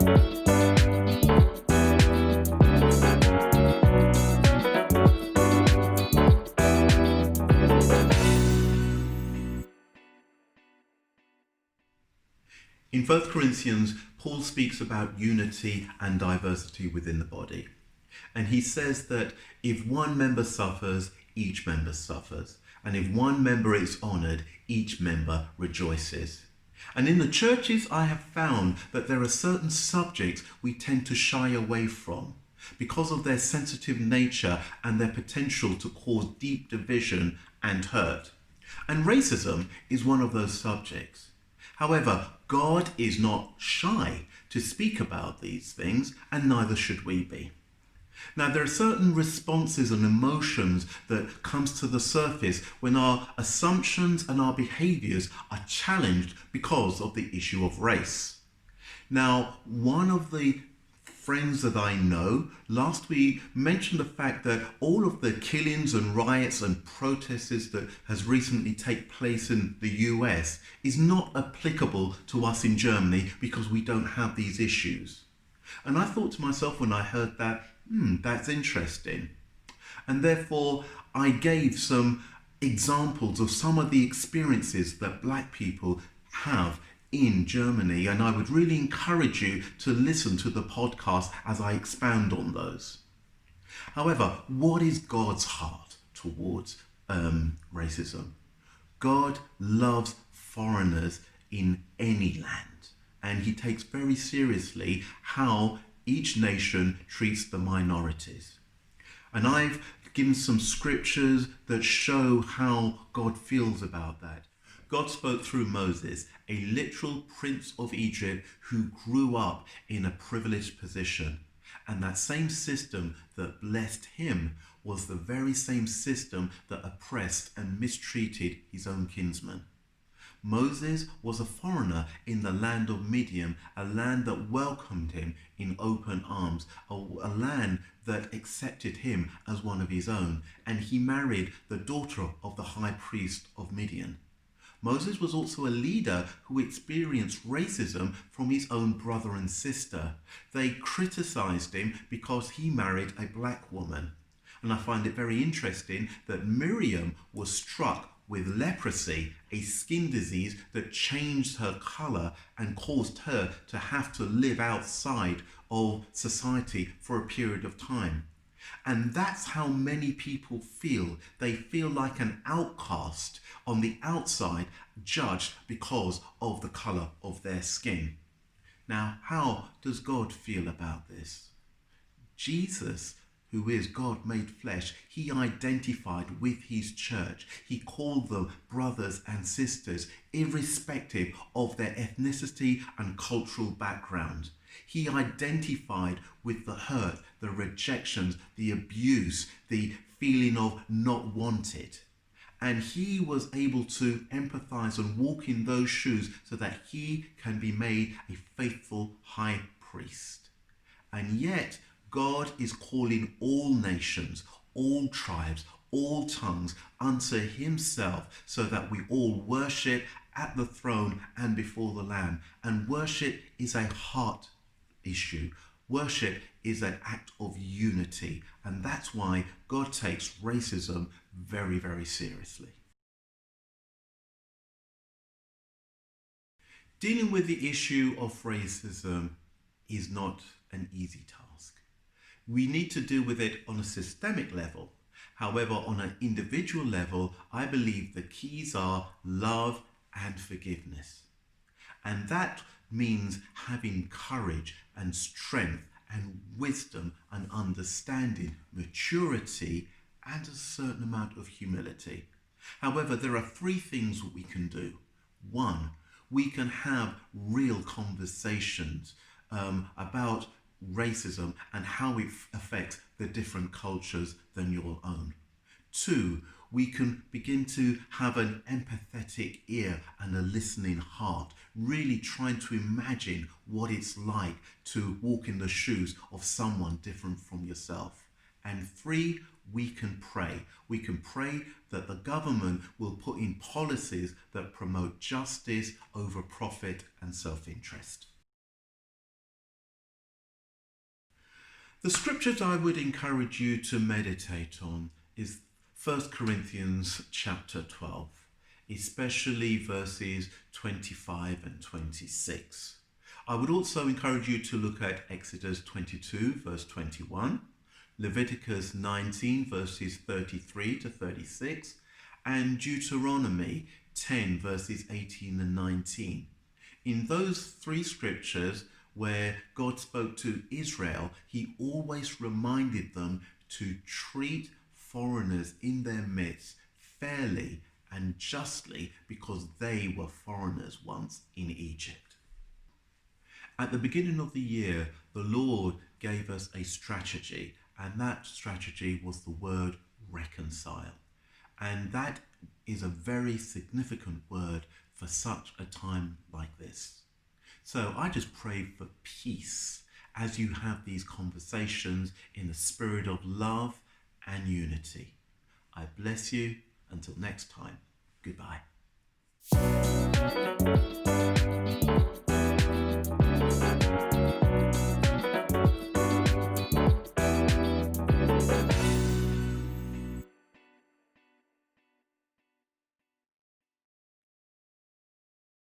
In 1 Corinthians, Paul speaks about unity and diversity within the body. And he says that if one member suffers, each member suffers. And if one member is honoured, each member rejoices. And in the churches, I have found that there are certain subjects we tend to shy away from because of their sensitive nature and their potential to cause deep division and hurt. And racism is one of those subjects. However, God is not shy to speak about these things, and neither should we be. Now, there are certain responses and emotions that comes to the surface when our assumptions and our behaviours are challenged because of the issue of race. Now, one of the friends that I know last week mentioned the fact that all of the killings and riots and protests that has recently taken place in the US is not applicable to us in Germany because we don't have these issues. And I thought to myself when I heard that, that's interesting. And therefore I gave some examples of some of the experiences that black people have in Germany, and I would really encourage you to listen to the podcast as I expound on those. However, what is God's heart towards racism? God loves foreigners in any land, and he takes very seriously how each nation treats the minorities. And I've given some scriptures that show how God feels about that. God spoke through Moses, a literal prince of Egypt who grew up in a privileged position. And that same system that blessed him was the very same system that oppressed and mistreated his own kinsmen. Moses was a foreigner in the land of Midian, a land that welcomed him in open arms, a land that accepted him as one of his own. And he married the daughter of the high priest of Midian. Moses was also a leader who experienced racism from his own brother and sister. They criticized him because he married a black woman. And I find it very interesting that Miriam was struck with leprosy, a skin disease that changed her color and caused her to have to live outside of society for a period of time. And that's how many people feel. They feel like an outcast on the outside, judged because of the color of their skin. Now, how does God feel about this? Jesus, who is God made flesh, he identified with his church. He called them brothers and sisters, irrespective of their ethnicity and cultural background. He identified with the hurt, the rejections, the abuse, the feeling of not wanted. And he was able to empathize and walk in those shoes so that he can be made a faithful high priest. And yet, God is calling all nations, all tribes, all tongues unto himself so that we all worship at the throne and before the Lamb. And worship is a heart issue. Worship is an act of unity, and that's why God takes racism very, very seriously. Dealing with the issue of racism is not an easy task. We need to deal with it on a systemic level. However, on an individual level, I believe the keys are love and forgiveness. And that means having courage and strength and wisdom and understanding, maturity, and a certain amount of humility. However, there are three things we can do. One, we can have real conversations about racism and how it affects the different cultures than your own. Two, we can begin to have an empathetic ear and a listening heart, really trying to imagine what it's like to walk in the shoes of someone different from yourself. And three, we can pray. We can pray that the government will put in policies that promote justice over profit and self-interest. The scriptures I would encourage you to meditate on is 1 Corinthians chapter 12, especially verses 25 and 26. I would also encourage you to look at Exodus 22, verse 21, Leviticus 19, verses 33 to 36, and Deuteronomy 10, verses 18 and 19. In those three scriptures where God spoke to Israel, he always reminded them to treat foreigners in their midst fairly and justly because they were foreigners once in Egypt. At the beginning of the year, the Lord gave us a strategy, and that strategy was the word reconcile. And that is a very significant word for such a time like this. So I just pray for peace as you have these conversations in the spirit of love and unity. I bless you. Until next time, goodbye.